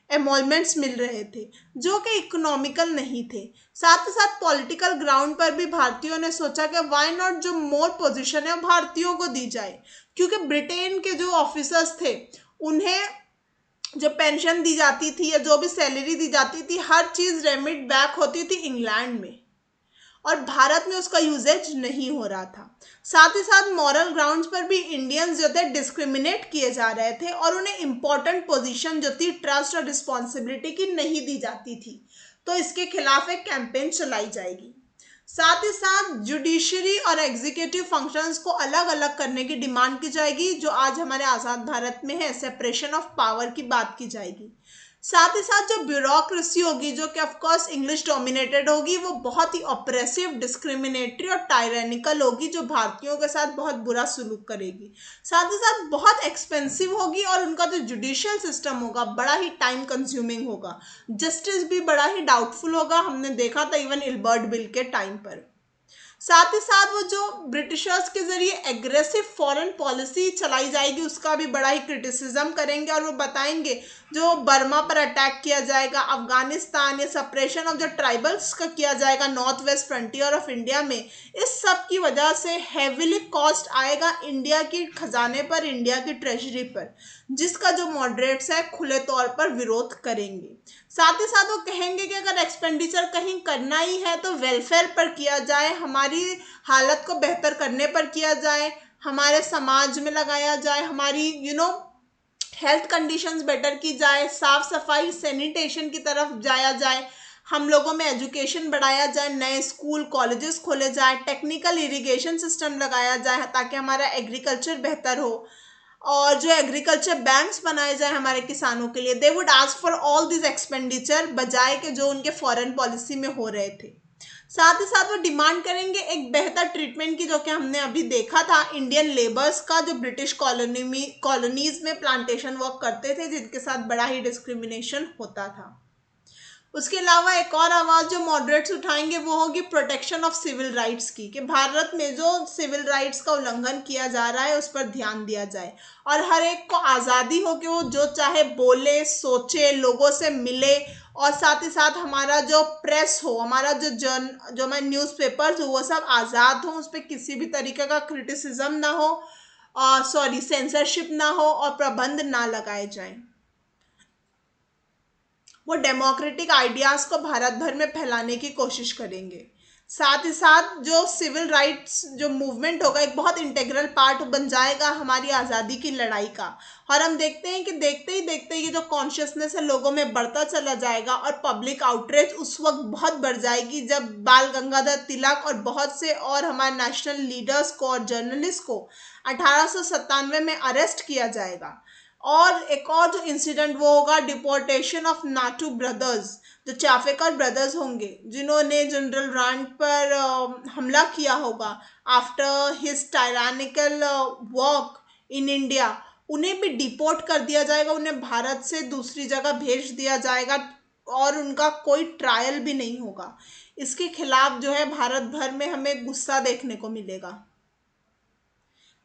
एमोलमेंट्स मिल रहे थे जो कि इकोनॉमिकल नहीं थे। साथ ही साथ पॉलिटिकल ग्राउंड पर भी भारतीयों ने सोचा कि व्हाई नॉट जो मोर पोजीशन है भारतीयों को दी जाए, क्योंकि ब्रिटेन के जो ऑफिसर्स थे उन्हें जो पेंशन दी जाती थी या जो भी सैलरी दी जाती थी, हर चीज रेमिट बैक होती थी इंग्लैंड में, और भारत में उसका यूजेज नहीं हो रहा था। साथ ही साथ मॉरल ग्राउंड्स पर भी इंडियंस जो थे डिस्क्रिमिनेट किए जा रहे थे और उन्हें इंपॉर्टेंट पोजीशन जो थी ट्रस्ट और रिस्पॉन्सिबिलिटी की नहीं दी जाती थी। तो इसके खिलाफ एक कैंपेन चलाई जाएगी। साथ ही साथ जुडिशरी और एग्जीक्यूटिव फंक्शंस को अलग अलग करने की डिमांड की जाएगी, जो आज हमारे आज़ाद भारत में है। सेपरेशन ऑफ पावर की बात की जाएगी। साथ ही साथ जो ब्यूरोक्रेसी होगी, जो कि ऑफकोर्स इंग्लिश डोमिनेटेड होगी, वो बहुत ही ऑप्रेसिव, डिस्क्रिमिनेटरी और टायरेनिकल होगी, जो भारतीयों के साथ बहुत बुरा सलूक करेगी। साथ ही साथ बहुत एक्सपेंसिव होगी और उनका जो जुडिशियल सिस्टम होगा बड़ा ही टाइम कंज्यूमिंग होगा। जस्टिस भी बड़ा ही डाउटफुल होगा, हमने देखा था इवन इल्बर्ट बिल के टाइम पर। साथ ही साथ वो जो ब्रिटिशर्स के जरिए एग्रेसिव फॉरेन पॉलिसी चलाई जाएगी उसका भी बड़ा ही क्रिटिसिज्म करेंगे, और वो बताएंगे जो बर्मा पर अटैक किया जाएगा, अफगानिस्तान या सप्रेशन ऑफ जो ट्राइबल्स का किया जाएगा north west frontier of India में, इस सब की वजह से हैविली कॉस्ट आएगा इंडिया की खजाने पर, इंडिया की ट्रेजरी पर, जिसका जो मॉडरेट्स है खुले तौर पर विरोध करेंगे। साथ ही साथ वो कहेंगे कि अगर एक्सपेंडिचर कहीं करना ही है तो वेलफेयर पर किया जाए, हमारी हालत को बेहतर करने पर किया जाए, हमारे समाज में लगाया जाए, हमारी हेल्थ कंडीशंस बेटर की जाए, साफ सफाई सैनिटेशन की तरफ जाया जाए, हम लोगों में एजुकेशन बढ़ाया जाए, नए स्कूल कॉलेजेस खोले जाए, टेक्निकल इरिगेशन सिस्टम लगाया जाए ताकि हमारा एग्रीकल्चर बेहतर हो, और जो एग्रीकल्चर बैंक्स बनाए जाए हमारे किसानों के लिए। They would ask for all this expenditure, बजाय के जो उनके फॉरेन पॉलिसी में हो रहे थे। साथ ही साथ वो डिमांड करेंगे एक बेहतर ट्रीटमेंट की, जो कि हमने अभी देखा था इंडियन लेबर्स का, जो ब्रिटिश कॉलोनीज में प्लांटेशन वर्क करते थे, जिनके साथ बड़ा ही डिस्क्रिमिनेशन होता था। उसके अलावा एक और आवाज़ जो मॉडरेट्स उठाएंगे वो होगी प्रोटेक्शन ऑफ सिविल राइट्स की, कि भारत में जो सिविल राइट्स का उल्लंघन किया जा रहा है उस पर ध्यान दिया जाए, और हर एक को आज़ादी हो कि वो जो चाहे बोले, सोचे, लोगों से मिले, और साथ ही साथ हमारा जो प्रेस हो, हमारा जो हमारे न्यूज़पेपर्स हो, वो सब आज़ाद हो, उस पर किसी भी तरीके का क्रिटिसिज्म ना हो, सेंसरशिप ना हो और प्रबंध ना लगाए जाएं। वो डेमोक्रेटिक आइडियाज़ को भारत भर में फैलाने की कोशिश करेंगे। साथ ही साथ जो सिविल राइट्स जो मूवमेंट होगा एक बहुत इंटेग्रल पार्ट बन जाएगा हमारी आज़ादी की लड़ाई का, और हम देखते हैं कि देखते ही देखते ये जो कॉन्शियसनेस है लोगों में बढ़ता चला जाएगा, और पब्लिक आउटरीच उस वक्त बहुत बढ़ जाएगी जब बाल गंगाधर तिलक और बहुत से और हमारे नेशनल लीडर्स को और जर्नलिस्ट को 1897 में अरेस्ट किया जाएगा। और एक और जो इंसिडेंट वो होगा डिपोर्टेशन ऑफ नाटू ब्रदर्स, जो चाफेकर ब्रदर्स होंगे जिन्होंने जनरल रांट पर हमला किया होगा after his tyrannical work in India, उन्हें भी डिपोर्ट कर दिया जाएगा, उन्हें भारत से दूसरी जगह भेज दिया जाएगा और उनका कोई ट्रायल भी नहीं होगा। इसके खिलाफ जो है भारत भर में हमें गुस्सा देखने को मिलेगा।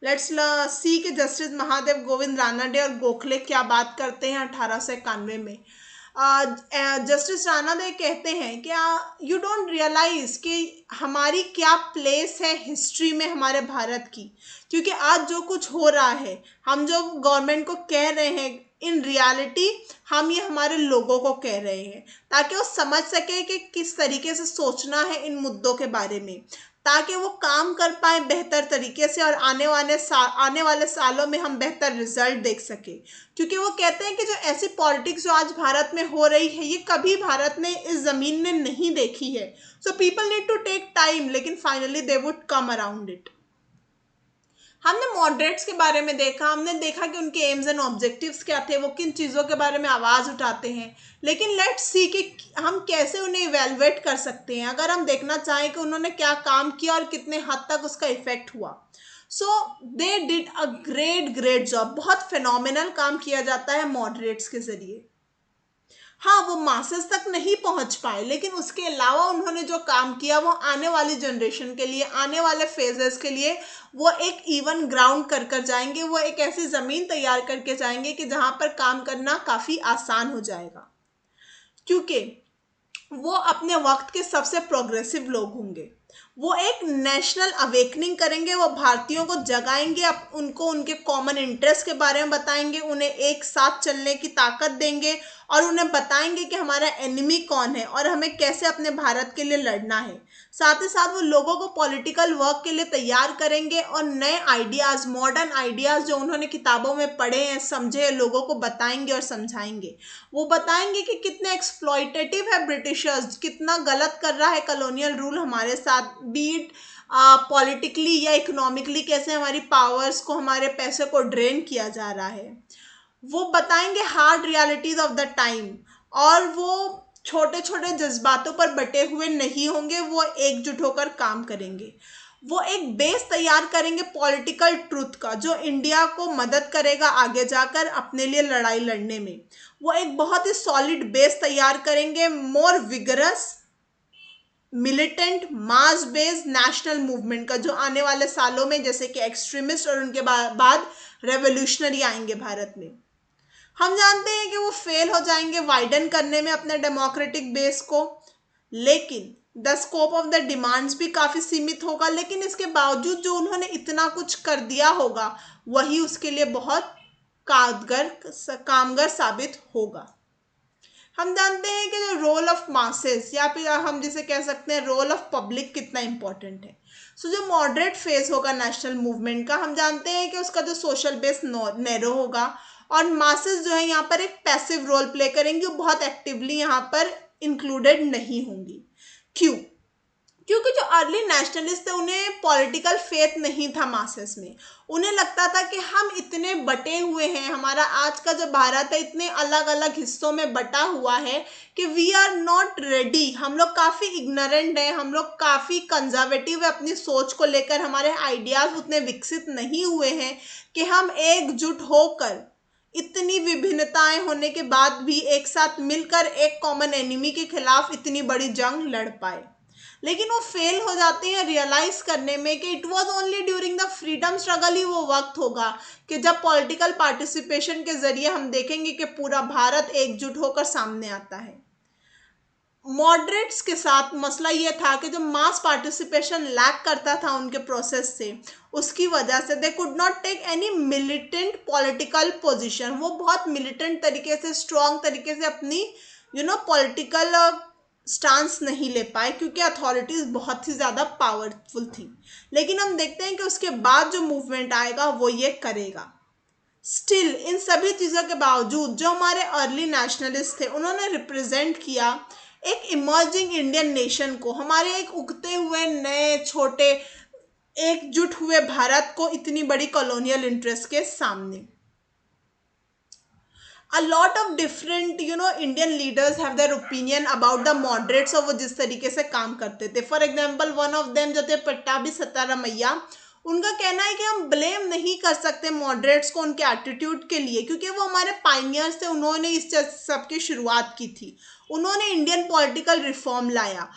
लेट्स सी कि जस्टिस महादेव गोविंद रानडे और गोखले क्या बात करते हैं 1891 में। जस्टिस राणा देव कहते हैं कि यू डोंट रियलाइज कि हमारी क्या प्लेस है हिस्ट्री में हमारे भारत की, क्योंकि आज जो कुछ हो रहा है, हम जो गवर्नमेंट को कह रहे हैं, इन रियलिटी हम ये हमारे लोगों को कह रहे हैं, ताकि वो समझ सके कि किस तरीके से सोचना है इन मुद्दों के बारे में, ताकि वो काम कर पाए बेहतर तरीके से और आने वाले सालों में हम बेहतर रिजल्ट देख सके। क्योंकि वो कहते हैं कि जो ऐसी पॉलिटिक्स जो आज भारत में हो रही है, ये कभी भारत ने इस जमीन ने नहीं देखी है। So people need to take time, लेकिन finally they would come around it. हमने मॉडरेट्स के बारे में देखा, हमने देखा कि उनके एम्स एंड ऑब्जेक्टिव्स क्या थे, वो किन चीज़ों के बारे में आवाज़ उठाते हैं। लेकिन लेट्स सी कि हम कैसे उन्हें इवेलुएट कर सकते हैं, अगर हम देखना चाहें कि उन्होंने क्या काम किया और कितने हद तक उसका इफेक्ट हुआ। So they did a great great job. बहुत फिनोमिनल काम किया जाता है मॉडरेट्स के ज़रिए। हाँ, वो मासेस तक नहीं पहुंच पाए, लेकिन उसके अलावा उन्होंने जो काम किया वो आने वाली जनरेशन के लिए, आने वाले फेजेस के लिए वो एक इवन ग्राउंड कर कर जाएंगे। वो एक ऐसी ज़मीन तैयार करके जाएंगे कि जहाँ पर काम करना काफ़ी आसान हो जाएगा, क्योंकि वो अपने वक्त के सबसे प्रोग्रेसिव लोग होंगे। वो एक नेशनल अवेकनिंग करेंगे, वो भारतीयों को जगाएंगे, उनको उनके कॉमन इंटरेस्ट के बारे में बताएंगे, उन्हें एक साथ चलने की ताकत देंगे और उन्हें बताएंगे कि हमारा एनिमी कौन है और हमें कैसे अपने भारत के लिए लड़ना है। साथ ही साथ वो लोगों को पॉलिटिकल वर्क के लिए तैयार करेंगे और नए आइडियाज़, मॉडर्न आइडियाज़ जो उन्होंने किताबों में पढ़े हैं, समझे हैं, लोगों को बताएंगे और समझाएंगे। वो बताएंगे कि कितने एक्सप्लॉयटेटिव है ब्रिटिशर्स, कितना गलत कर रहा है कॉलोनियल रूल हमारे साथ, बीट पॉलिटिकली या इकोनॉमिकली, कैसे हमारी पावर्स को, हमारे पैसे को ड्रेन किया जा रहा है। वो बताएंगे hard realities of the time, और वो छोटे छोटे जज्बातों पर बटे हुए नहीं होंगे, वो एकजुट होकर काम करेंगे। वो एक बेस तैयार करेंगे पॉलिटिकल ट्रूथ का, जो इंडिया को मदद करेगा आगे जाकर अपने लिए लड़ाई लड़ने में। वो एक बहुत ही सॉलिड बेस तैयार करेंगे, more vigorous militant mass based national movement का, जो आने वाले सालों में जैसे कि एक्सट्रीमिस्ट और उनके बाद रेवोल्यूशनरी आएंगे भारत में। हम जानते हैं कि वो फेल हो जाएंगे वाइडन करने में अपने डेमोक्रेटिक बेस को, लेकिन the scope of the demands भी काफ़ी सीमित होगा। लेकिन इसके बावजूद जो उन्होंने इतना कुछ कर दिया होगा, वही उसके लिए बहुत कामगर साबित होगा। हम जानते हैं कि जो रोल ऑफ मासेस, या फिर हम जिसे कह सकते हैं रोल ऑफ पब्लिक, कितना इंपॉर्टेंट है। सो जो मॉडरेट फेज होगा नेशनल मूवमेंट का, हम जानते हैं कि उसका जो सोशल बेस नैरो होगा, और मासेस जो है यहाँ पर एक पैसिव रोल प्ले करेंगी, वो बहुत एक्टिवली यहाँ पर इंक्लूडेड नहीं होंगी। क्यों? क्योंकि जो अर्ली नेशनलिस्ट थे, उन्हें पॉलिटिकल फेथ नहीं था मासेस में। उन्हें लगता था कि हम इतने बटे हुए हैं, हमारा आज का जो भारत है इतने अलग अलग हिस्सों में बटा हुआ है कि वी आर नॉट रेडी, हम लोग काफ़ी इग्नोरेंट हैं, हम लोग काफ़ी कंजर्वेटिव है अपनी सोच को लेकर, हमारे आइडियाज़ उतने विकसित नहीं हुए हैं कि हम एकजुट होकर, इतनी विभिन्नताएं होने के बाद भी एक साथ मिलकर एक कॉमन एनिमी के खिलाफ इतनी बड़ी जंग लड़ पाए। लेकिन वो फेल हो जाते हैं रियलाइज करने में कि it was only during the freedom struggle ही वो वक्त होगा कि जब पॉलिटिकल पार्टिसिपेशन के जरिए हम देखेंगे कि पूरा भारत एकजुट होकर सामने आता है। मॉडरेट्स के साथ मसला ये था कि जो मास पार्टिसिपेशन लैक करता था उनके प्रोसेस से, उसकी वजह से they could not take any militant political position. वो बहुत मिलिटेंट तरीके से, स्ट्रॉन्ग तरीके से अपनी पॉलिटिकल स्टांस नहीं ले पाए, क्योंकि अथॉरिटीज़ बहुत ही ज़्यादा पावरफुल थी। लेकिन हम देखते हैं कि उसके बाद जो मूवमेंट आएगा वो ये करेगा। स्टिल इन सभी चीज़ों के बावजूद जो हमारे अर्ली नेशनलिस्ट थे, उन्होंने रिप्रेजेंट किया एक इमर्जिंग इंडियन नेशन को, हमारे एक उगते हुए नए छोटे एकजुट हुए भारत को इतनी बड़ी कॉलोनियल इंटरेस्ट के सामने। A lot of different Indian leaders have their opinion about the moderates, और वो जिस तरीके से काम करते थे। For example one of them जो थे पट्टाभी सतारामैया, उनका कहना है कि हम ब्लेम नहीं कर सकते मॉडरेट्स को उनके एटीट्यूड के लिए, क्योंकि वो हमारे पाइनियर्स थे, उन्होंने इस सब की शुरुआत की थी, उन्होंने इंडियन पॉलिटिकल रिफॉर्म लाया।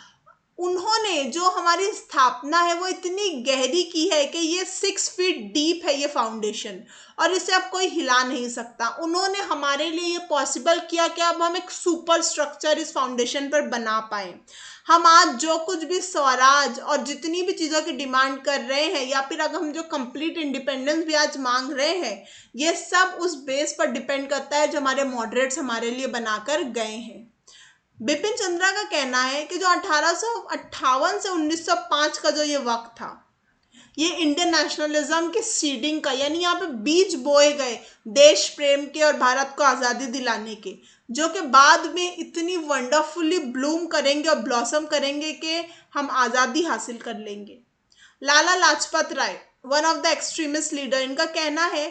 उन्होंने जो हमारी स्थापना है वो इतनी गहरी की है कि ये 6 फीट डीप है ये फाउंडेशन, और इसे अब कोई हिला नहीं सकता। उन्होंने हमारे लिए ये पॉसिबल किया कि अब हम एक सुपर स्ट्रक्चर इस फाउंडेशन पर बना पाए। हम आज जो कुछ भी स्वराज और जितनी भी चीज़ों की डिमांड कर रहे हैं, या फिर अगर हम जो कंप्लीट इंडिपेंडेंस भी आज मांग रहे हैं, ये सब उस बेस पर डिपेंड करता है जो हमारे मॉडरेट्स हमारे लिए बनाकर गए हैं। बिपिन चंद्रा का कहना है कि जो 1858 से 1905 का जो ये वक्त था, ये इंडियन नेशनलिज्म के सीडिंग का, यानी यहाँ पे बीज बोए गए देश प्रेम के और भारत को आज़ादी दिलाने के, जो कि बाद में इतनी वंडरफुली ब्लूम करेंगे और ब्लॉसम करेंगे कि हम आज़ादी हासिल कर लेंगे। Lala Lajpat Rai, one of the extremist leader, इनका कहना है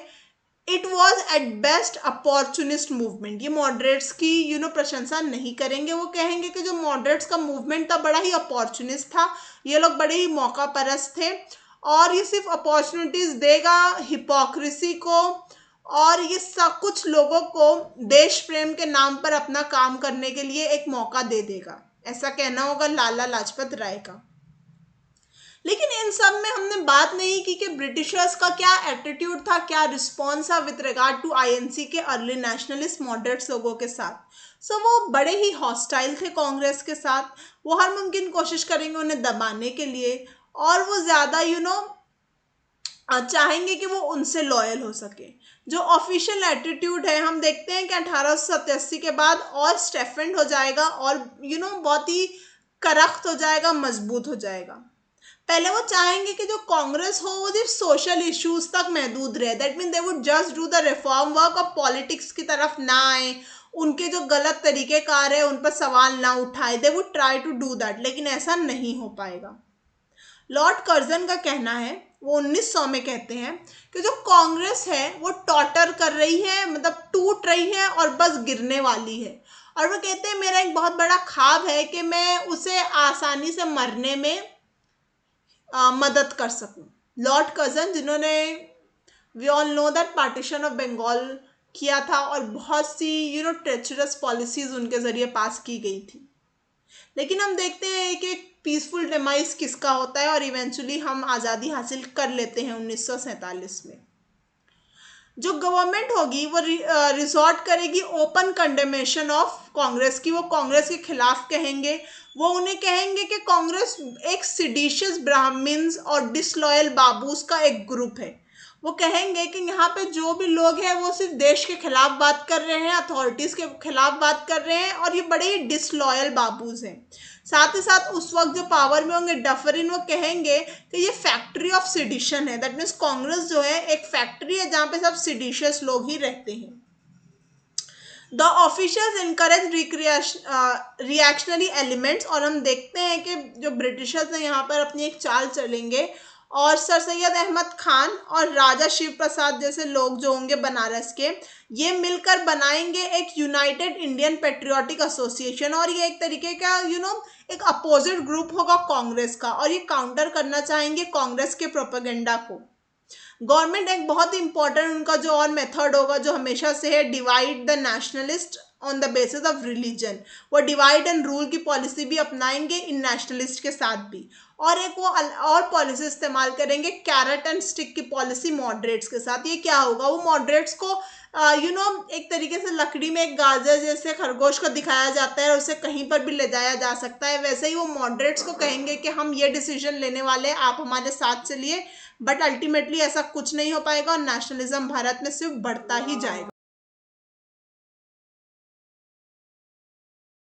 it was at best opportunist movement. ये मॉडरेट्स की प्रशंसा नहीं करेंगे, वो कहेंगे कि जो मॉडरेट्स का मूवमेंट था बड़ा ही अपॉर्चुनिस्ट था, ये लोग बड़े ही मौका परस्त थे, और ये सिर्फ अपॉर्चुनिटीज देगा हिपोक्रेसी को, और ये सब कुछ लोगों को देश प्रेम के नाम पर अपना काम करने के लिए एक मौका दे देगा। ऐसा कहना होगा लाला लाजपत राय का। लेकिन इन सब में हमने बात नहीं की कि ब्रिटिशर्स का क्या एटीट्यूड था, क्या रिस्पॉन्स था विद रिगार्ड टू आईएनसी के अर्ली नेशनलिस्ट मॉडरेट्स लोगों के साथ। सो वो बड़े ही हॉस्टाइल थे कांग्रेस के साथ, वो हर मुमकिन कोशिश करेंगे उन्हें दबाने के लिए, और वो ज़्यादा चाहेंगे कि वो उनसे लॉयल हो सके। जो ऑफिशियल एटीट्यूड है, हम देखते हैं कि 1887 के बाद और स्टेफेंड हो जाएगा, और बहुत ही करख्त हो जाएगा, मजबूत हो जाएगा। पहले वो चाहेंगे कि जो कांग्रेस हो वो सिर्फ सोशल इश्यूज तक महदूद रहे, that mean they would just do the reform work, और पॉलिटिक्स की तरफ ना आए, उनके जो गलत तरीकेकार है उन पर सवाल ना उठाए, they would try to do that, लेकिन ऐसा नहीं हो पाएगा। लॉर्ड कर्जन का कहना है, वो 1900 में कहते हैं कि जो कांग्रेस है वो टॉटर कर रही है, मतलब टूट रही है और बस गिरने वाली है, और वो कहते हैं मेरा एक बहुत बड़ा ख्वाब है कि मैं उसे आसानी से मरने में मदद कर सकूं। लॉर्ड कर्जन, जिन्होंने we all know that partition of Bengal किया था, और बहुत सी ट्रेचरस पॉलिसीज उनके जरिए पास की गई थी, लेकिन हम देखते हैं कि एक पीसफुल डिमाइस किसका होता है, और इवेंचुअली हम आज़ादी हासिल कर लेते हैं 1947 में। जो गवर्नमेंट होगी वो रिजॉर्ट करेगी ओपन कंडेमेशन ऑफ कांग्रेस की, वो कांग्रेस के खिलाफ कहेंगे, वो उन्हें कहेंगे कि कांग्रेस एक सिडिशियस ब्राह्मण्स और डिसलॉयल बाबूस का एक ग्रुप है। वो कहेंगे कि यहाँ पे जो भी लोग हैं वो सिर्फ देश के खिलाफ बात कर रहे हैं, अथॉरिटीज़ के खिलाफ बात कर रहे हैं, और ये बड़े ही डिसलॉयल बाबूज हैं। साथ ही साथ उस वक्त जो पावर में होंगे डफरिन, वो कहेंगे कि ये फैक्ट्री ऑफ सिडिशन है, दैट मीन्स कांग्रेस जो है एक फैक्ट्री है जहाँ पे सब सिडिशियस लोग ही रहते हैं। The officials encourage reactionary elements, और हम देखते हैं कि जो ब्रिटिशर्स हैं यहाँ पर अपनी एक चाल चलेंगे, और सर सैयद अहमद खान और राजा शिव प्रसाद जैसे लोग जो होंगे बनारस के, ये मिलकर बनाएंगे एक यूनाइटेड इंडियन पेट्रियाटिक एसोसिएशन, और ये एक तरीके का एक अपोजिट ग्रुप होगा कांग्रेस का, और ये काउंटर करना चाहेंगे कांग्रेस के प्रोपेगेंडा को। गवर्नमेंट एक बहुत ही इंपॉर्टेंट उनका जो और मेथड होगा जो हमेशा से है, divide the nationalist on the basis of religion. वो डिवाइड एंड रूल की पॉलिसी भी अपनाएंगे इन नेशनलिस्ट के साथ भी, और एक वो और पॉलिसी इस्तेमाल करेंगे कैरेट एंड स्टिक की पॉलिसी मॉडरेट्स के साथ। ये क्या होगा, वो मॉडरेट्स को एक तरीके से लकड़ी में एक गाजर जैसे खरगोश को दिखाया जाता है और उसे कहीं पर भी ले जाया जा सकता है, वैसे ही वो मॉडरेट्स को कहेंगे कि हम ये डिसीजन लेने वाले हैं, आप हमारे साथ चलिए, बट अल्टीमेटली ऐसा कुछ नहीं हो पाएगा और नेशनलिज्म भारत में सिर्फ बढ़ता ही जाएगा।